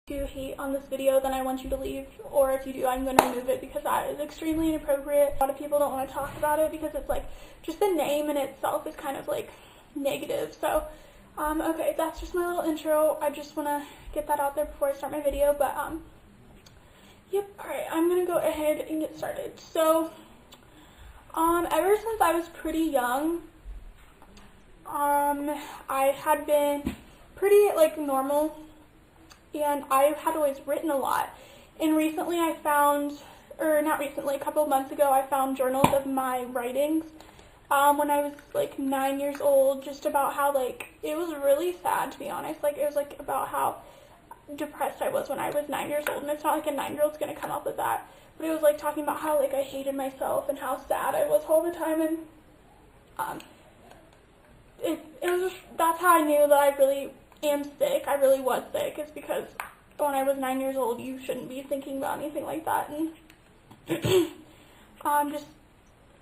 If you hate on this video, then I want you to leave, or if you do, I'm going to remove it because that is extremely inappropriate. A lot of people don't want to talk about it because it's like, just the name in itself is kind of like negative. So, okay, that's just my little intro. I just want to get that out there before I start my video, but, yep, alright, I'm going to go ahead and get started. So, ever since I was pretty young, I had been pretty, like, normal, and I had always written a lot. And recently I found, or not recently, a couple of months ago, I found journals of my writings when I was like 9 years old, just about how, like, it was really sad, to be honest. Like, it was like about how depressed I was when I was 9 years old, and it's not like a 9-year-old's gonna come up with that, but it was like talking about how, like, I hated myself and how sad I was all the time, and it was just, that's how I knew that I really am sick. I really was sick, is because when I was 9 years old, you shouldn't be thinking about anything like that, and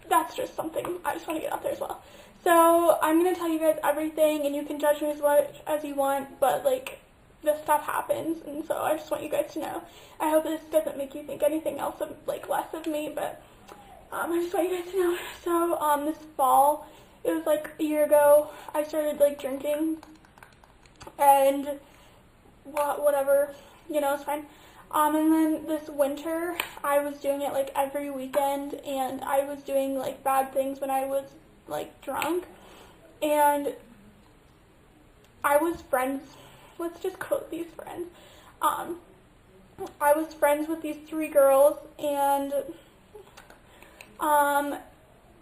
that's just something I just want to get out there as well. So I'm going to tell you guys everything, and you can judge me as much as you want, but, like, this stuff happens, and so I just want you guys to know. I hope this doesn't make you think anything else of, like, less of me, but I just want you guys to know. So this fall, it was like a year ago, I started, like, drinking, and whatever, you know, it's fine. And then this winter, I was doing it, like, every weekend, and I was doing, like, bad things when I was, like, drunk, and I was friends, let's just quote these friends, I was friends with these 3 girls, and,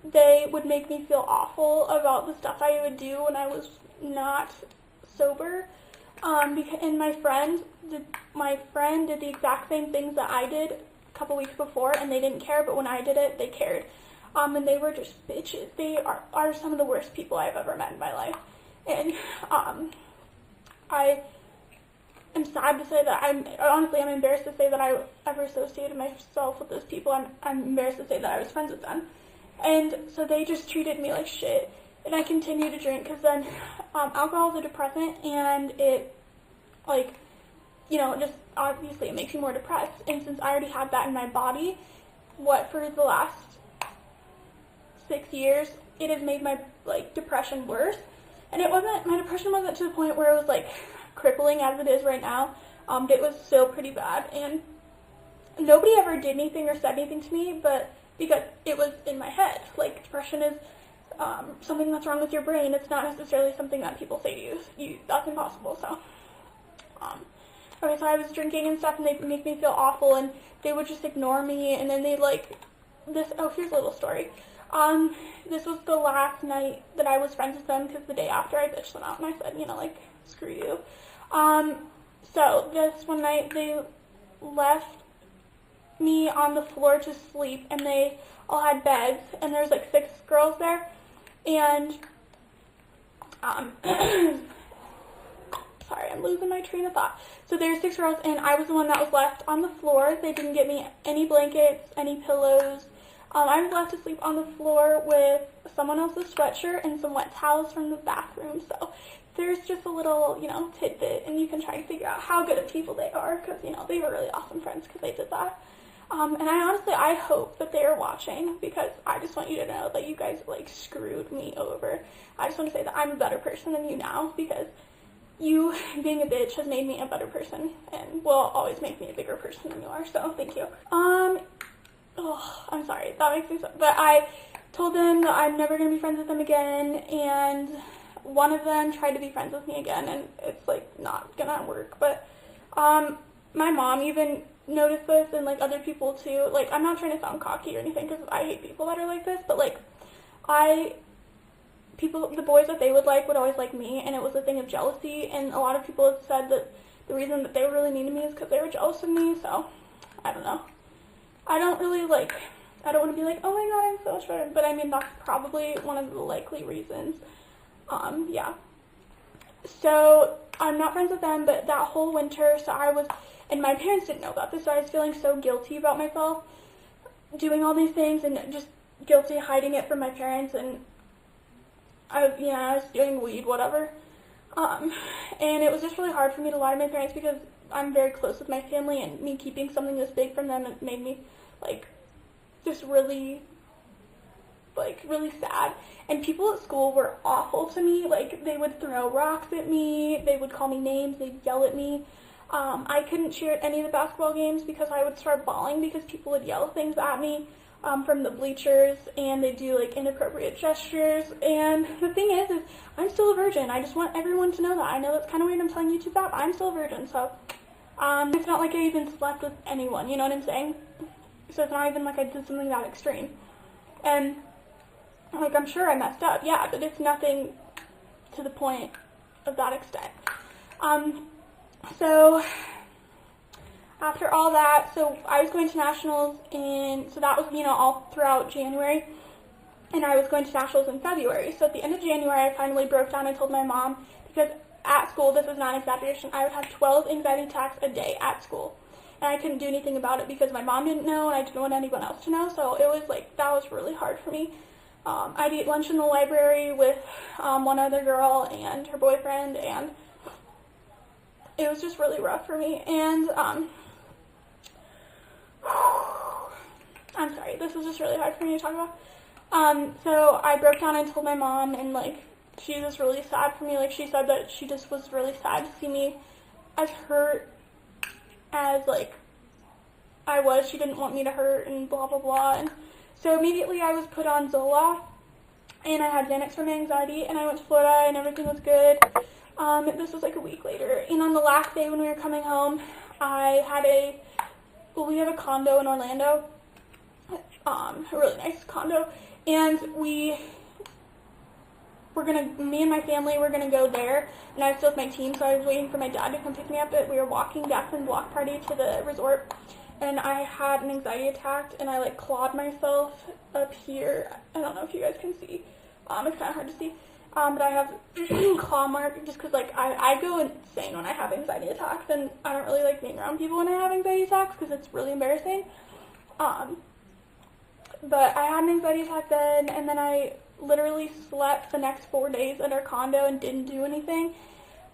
they would make me feel awful about the stuff I would do when I was not sober, and my friend did the exact same things that I did a couple weeks before, and they didn't care, but when I did it, they cared, and they were just bitches. They are some of the worst people I've ever met in my life, and, I am sad to say that I'm embarrassed to say that I ever associated myself with those people. I'm embarrassed to say that I was friends with them, and so they just treated me like shit. And I continued to drink because then alcohol is a depressant, and it, like, you know, just obviously it makes you more depressed. And since I already had that in my body, for the last 6 years, it has made my, like, depression worse. And my depression wasn't to the point where it was, like, crippling as it is right now. It was still pretty bad, and nobody ever did anything or said anything to me, but because it was in my head. Like, depression is something that's wrong with your brain. It's not necessarily something that people say to you. That's impossible. So, okay, so I was drinking and stuff, and they'd make me feel awful, and they would just ignore me, and then they'd, like, here's a little story. This was the last night that I was friends with them, because the day after I bitched them out, and I said, you know, like, screw you. So this one night, they left me on the floor to sleep, and they all had beds, and there was, like, 6 girls there, and, sorry, I'm losing my train of thought. So there's 6 girls, and I was the one that was left on the floor. They didn't get me any blankets, any pillows. I was left to sleep on the floor with someone else's sweatshirt and some wet towels from the bathroom. So there's just a little, you know, tidbit, and you can try and figure out how good of people they are, because, you know, they were really awesome friends because they did that. And I hope that they are watching, because I just want you to know that you guys, like, screwed me over. I just want to say that I'm a better person than you now, because you being a bitch has made me a better person, and will always make me a bigger person than you are, so thank you. Oh, I'm sorry, that makes me so, but I told them that I'm never going to be friends with them again, and one of them tried to be friends with me again, and it's, like, not gonna work, but, my mom even noticed this, and, like, other people too. Like, I'm not trying to sound cocky or anything, because I hate people that are like this, but, like, the boys that they would like would always like me, and it was a thing of jealousy, and a lot of people have said that the reason that they were really mean to me is because they were jealous of me, so, I don't know. I don't want to be like, oh my god, I'm so much better, but I mean, that's probably one of the likely reasons. Yeah. So, I'm not friends with them, but that whole winter, and my parents didn't know about this, so I was feeling so guilty about myself, doing all these things, and just guilty hiding it from my parents, and I was doing weed, whatever. And it was just really hard for me to lie to my parents because I'm very close with my family, and me keeping something this big from them, it made me, like, just really sad. And people at school were awful to me. Like, they would throw rocks at me, they would call me names, they'd yell at me. I couldn't cheer at any of the basketball games because I would start bawling because people would yell things at me from the bleachers, and they do like inappropriate gestures. And the thing is I'm still a virgin. I just want everyone to know that. I know that's kind of weird I'm telling YouTube that, but I'm still a virgin, so it's not like I even slept with anyone, you know what I'm saying? So it's not even like I did something that extreme. And like, I'm sure I messed up, yeah, but it's nothing to the point of that extent. So after all that, so I was going to nationals, and so that was, you know, all throughout January, and I was going to nationals in February. So at the end of January, I finally broke down and told my mom, because at school, this is not an exaggeration, I would have 12 anxiety attacks a day at school, and I couldn't do anything about it because my mom didn't know, and I didn't want anyone else to know, so it was like, that was really hard for me. I'd eat lunch in the library with one other girl and her boyfriend, and it was just really rough for me. And I'm sorry, this was just really hard for me to talk about. So I broke down and told my mom, and like, she was really sad for me. Like, she said that she just was really sad to see me as hurt as like I was. She didn't want me to hurt and blah blah blah. And so immediately I was put on Zoloft, and I had Xanax for my anxiety, and I went to Florida, and everything was good. This was like a week later, and on the last day when we were coming home, we have a condo in Orlando, a really nice condo, and me and my family were gonna go there, and I was still with my team, so I was waiting for my dad to come pick me up, but we were walking back from the block party to the resort, and I had an anxiety attack, and I like clawed myself up here. I don't know if you guys can see. It's kind of hard to see. But I have claw mark just because like I go insane when I have anxiety attacks, and I don't really like being around people when I have anxiety attacks because it's really embarrassing. But I had an anxiety attack then, and then I literally slept the next 4 days at our condo and didn't do anything.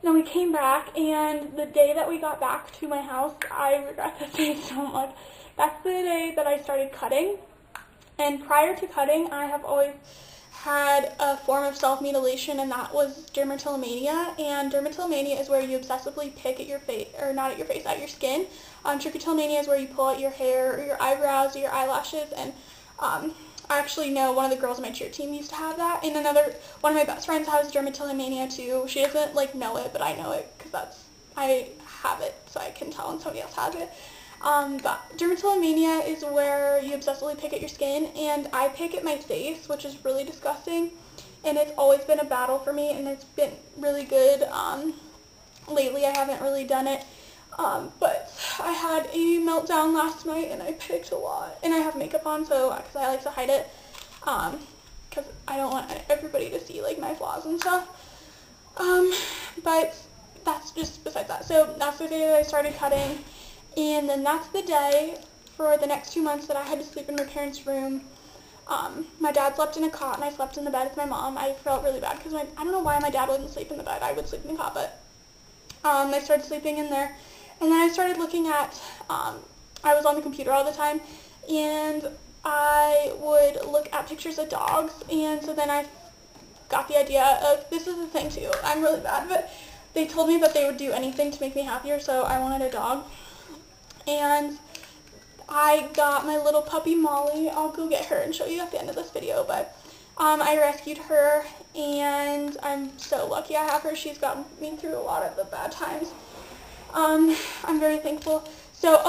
Then we came back, and the day that we got back to my house, I regret this day so much. That's the day that I started cutting. And prior to cutting, I have always had a form of self-mutilation, and that was dermatillomania. And dermatillomania is where you obsessively pick at your face, or not at your face, at your skin. Trichotillomania is where you pull out your hair, or your eyebrows, or your eyelashes, and I actually know one of the girls on my cheer team used to have that, and one of my best friends has dermatillomania too. She doesn't like know it, but I know it because I have it, so I can tell when somebody else has it. But dermatillomania is where you obsessively pick at your skin, and I pick at my face, which is really disgusting, and it's always been a battle for me, and it's been really good. Lately I haven't really done it, but I had a meltdown last night, and I picked a lot, and I have makeup on, so because I like to hide it, because I don't want everybody to see like my flaws and stuff. But that's just besides that. So that's the day that I started cutting. And then that's the day for the next 2 months that I had to sleep in my parents' room. My dad slept in a cot, and I slept in the bed with my mom. I felt really bad because I don't know why my dad wouldn't sleep in the bed. I would sleep in the cot, but I started sleeping in there. And then I started looking at, I was on the computer all the time, and I would look at pictures of dogs. And so then I got the idea of, this is the thing too, I'm really bad, but they told me that they would do anything to make me happier, so I wanted a dog. And I got my little puppy Molly. I'll go get her and show you at the end of this video, but I rescued her, and I'm so lucky I have her. She's gotten me through a lot of the bad times. I'm very thankful. So,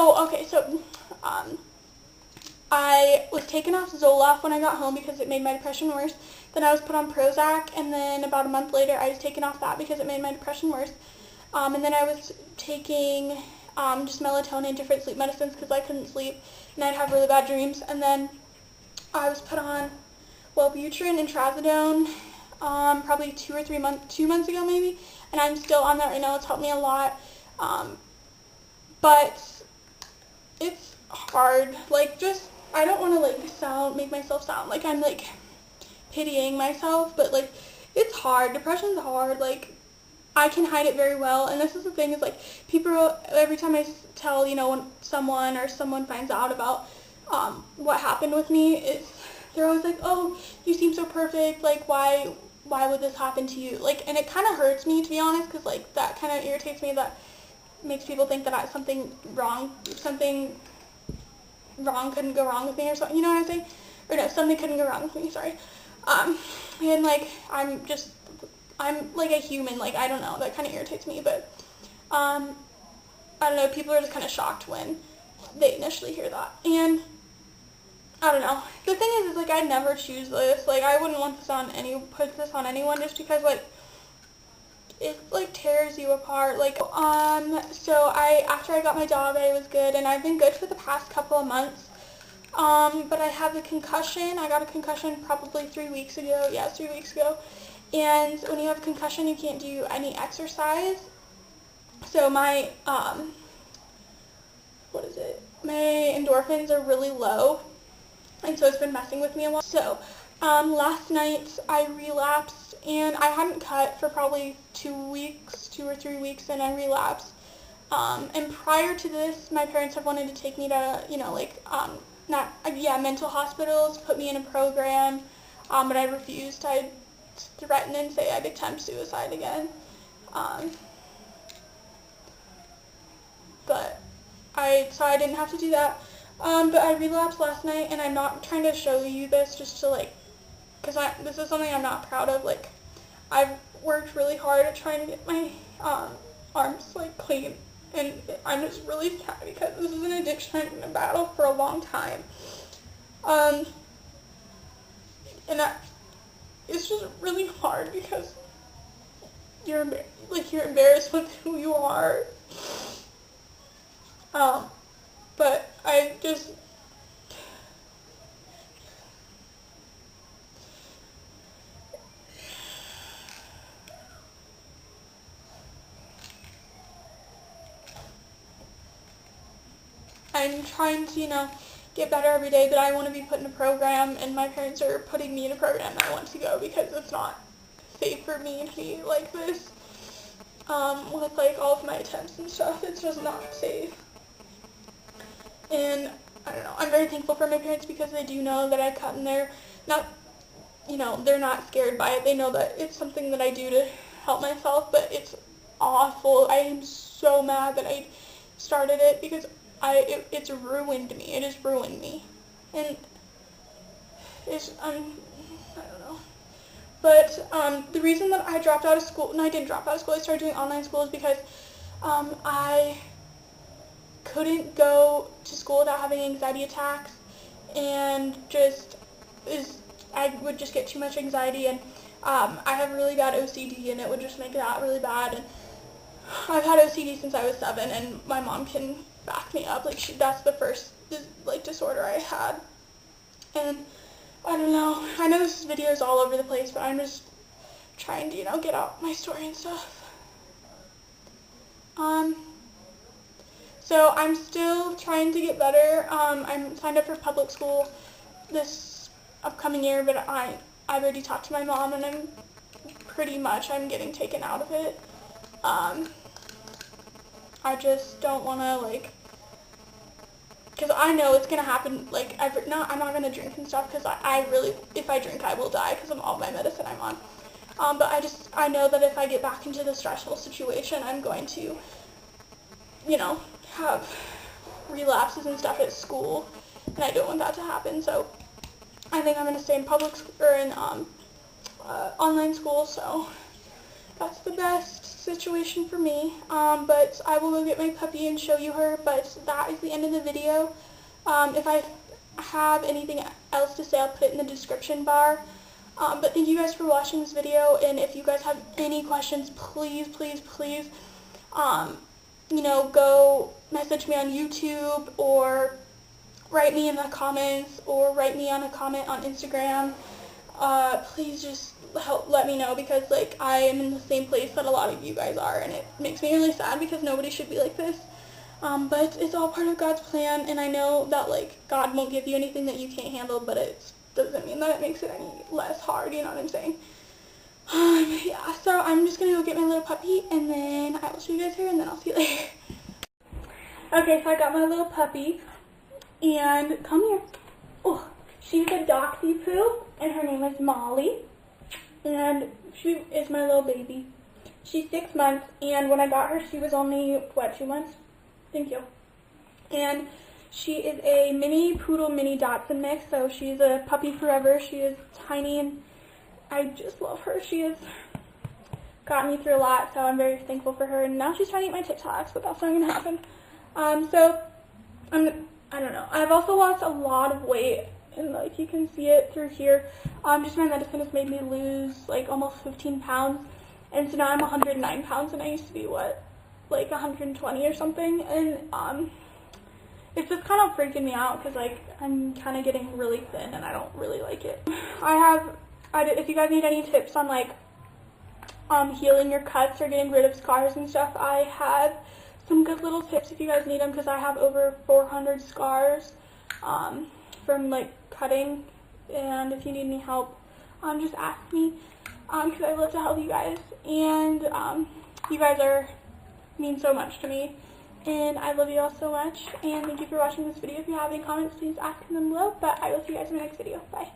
I was taken off Zoloft when I got home because it made my depression worse. Then I was put on Prozac, and then about a month later I was taken off that because it made my depression worse. And then I was taking just melatonin, different sleep medicines because I couldn't sleep, and I'd have really bad dreams. And then I was put on Wellbutrin and Trazodone probably 2 months ago maybe, and I'm still on that right now. It's helped me a lot, but it's hard. Like, just, I don't want to like make myself sound like I'm like pitying myself, but like, it's hard. Depression's hard. Like, I can hide it very well, and this is the thing, is like, people, every time I tell, you know, when someone finds out about what happened with me, they're always like, oh, you seem so perfect, like, why would this happen to you? Like, and it kind of hurts me, to be honest, because, like, that kind of irritates me, that makes people think that something wrong couldn't go wrong with me, or something, you know what I'm saying? Or no, something couldn't go wrong with me, sorry. And, like, I'm like a human, like, I don't know, that kind of irritates me, but, I don't know, people are just kind of shocked when they initially hear that, and, I don't know, the thing is, like, I'd never choose this, like, I wouldn't want put this on anyone, just because, like, it, like, tears you apart, like, so after I got my job, I was good, and I've been good for the past couple of months, but I had the concussion. I got a concussion probably 3 weeks ago, yeah, 3 weeks ago, and when you have a concussion, you can't do any exercise, so my my endorphins are really low, and so it's been messing with me a lot. So, last night I relapsed, and I hadn't cut for probably 2 or 3 weeks, and I relapsed. And prior to this, my parents have wanted to take me to, you know, like, mental hospitals, put me in a program, but I refused. I threatened and say I'd attempt suicide again. So I didn't have to do that. But I relapsed last night, and I'm not trying to show you this just to, like, because this is something I'm not proud of. Like, I've worked really hard at trying to get my arms, like, clean, and I'm just really sad because this is an addiction I've been in a battle for a long time. And it's just really hard because you're embarrassed with who you are. But I'm trying to, you know, get better every day, but I want to be put in a program, and my parents are putting me in a program and I want to go because it's not safe for me to be like this, with, like, all of my attempts and stuff. It's just not safe. And, I don't know, I'm very thankful for my parents because they do know that I cut, and they're not, you know, they're not scared by it. They know that it's something that I do to help myself, but it's awful. I am so mad that I started it because it's ruined me. It has ruined me. And I don't know. But, the reason that I dropped out of school, no, I didn't drop out of school, I started doing online school is because, I couldn't go to school without having anxiety attacks, and I would just get too much anxiety, and I have really bad OCD, and it would just make that really bad, and I've had OCD since I was 7, and my mom can back me up, like, that's the first, like, disorder I had, and I don't know, I know this video is all over the place, but I'm just trying to, you know, get out my story and stuff. So I'm still trying to get better. I'm signed up for public school this upcoming year, but I've already talked to my mom, and I'm getting taken out of it. I just don't want to, like, because I know it's going to happen, like, I'm not going to drink and stuff, because if I drink, I will die because of all my medicine I'm on. But I know that if I get back into the stressful situation, I'm going to, you know, have relapses and stuff at school, and I don't want that to happen, so I think I'm going to stay in online school, so that's the best situation for me, but I will go get my puppy and show you her, but that is the end of the video. If I have anything else to say, I'll put it in the description bar, but thank you guys for watching this video, and if you guys have any questions, please, please, please, you know, go message me on YouTube, or write me in the comments, or write me on a comment on Instagram. Please just let me know, because, like, I am in the same place that a lot of you guys are, and it makes me really sad because nobody should be like this. But it's all part of God's plan, and I know that, like, God won't give you anything that you can't handle, but it doesn't mean that it makes it any less hard, you know what I'm saying? Yeah, so I'm just gonna go get my little puppy, and then I will show you guys her, and then I'll see you later. Okay, so I got my little puppy, and come here. Oh, she's a Doxy Poo, and her name is Molly, and she is my little baby. She's 6 months, and when I got her, she was only, what, 2 months? Thank you. And she is a mini poodle, mini Dachshund mix, so she's a puppy forever. She is tiny, and I just love her. She has gotten me through a lot, so I'm very thankful for her. And now she's trying to eat my TikToks, but that's not going to happen. I don't know. I've also lost a lot of weight, and like you can see it through here. Just my medicine has made me lose like almost 15 pounds, and so now I'm 109 pounds, and I used to be what, like 120 or something, and it's just kind of freaking me out because like I'm kind of getting really thin, and I don't really like it. If you guys need any tips on like healing your cuts or getting rid of scars and stuff, I have some good little tips if you guys need them, because I have over 400 scars from like cutting, and if you need any help, just ask me, because I love to help you guys, and you guys mean so much to me, and I love you all so much, and thank you for watching this video. If you have any comments, please ask them below, but I will see you guys in my next video. Bye.